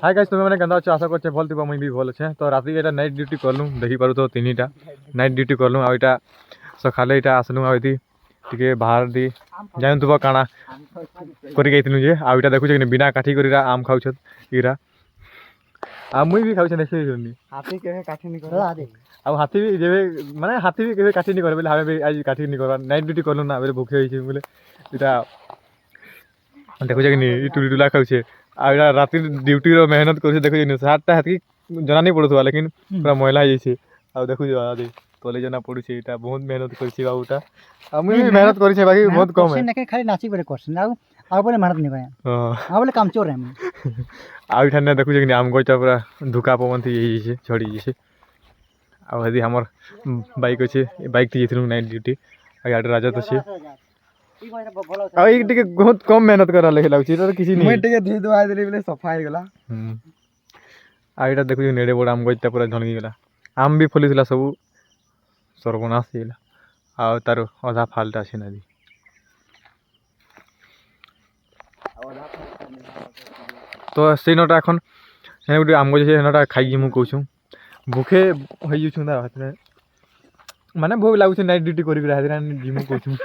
hi guys तुम्हें मैंने गंदा अच्छे आशा करछे भल थिबा मुई भी भल छे तो राति एटा नाइट ड्यूटी करलु देखि पारु तो तीनटा नाइट ड्यूटी करलु आ एटा सखाले एटा आसलु आ एति टिके बाहर दी जान तुबा काना करि गइतनु जे आ एटा देखु जे बिना काठी करिरा आम खाउछत इरा आ मुई भी खाउछे देखि जोनी हाथी केहे काठी नि कर आ दे आ हाथी भी जेबे माने हाथी भी केबे काठी नि करे बोले हमें भी आज काठी नि करबा नाइट ड्यूटी करलु ना बोले भूखे होइछे बोले एटा देखु जे नि टुली टुला खाउछे आ राति ड्यूटी रो मेहनत कर देखो जे सातटा हाथी जना नहीं पड़ुवा लेकिन पूरा मैला हो जाइए आ देखो जो आदि तले जना पड़ुछे एटा बहुत मेहनत करछि बाबूटा आ मुई भी मेहनत करछि बाकी बहुत कम है ने खाली नाची बरे करछन आ बोले मेहनत नहीं करे हां बोले काम चोर है आ इठाने देखु जे आम गछा पूरा धुका पवन थी यही छे छड़ी जे छे आ यदि हमर बाइक अछि बाइक थी जेथु नाइट ड्यूटी आ गाड़ी राजा तो छे आ एक टिके बहुत कम मेहनत करा लेखे लागछि तो किछि नहीं मैं टिके धुई दुआ देली बोले सफा हो गेला आ एटा देखु नेडे बड़ आम गछता पूरा झणगी गेला आम भी फलिसला सब सर्वनाश गेला आ तार आधा फालटा छै नदी तो से नटा एखन हेने गुटे आम गछ छै हेनटा खाइ मु कहू भूखे होई छु ना माने भूख लागु छै नाइट ड्यूटी करि के जिमु कहू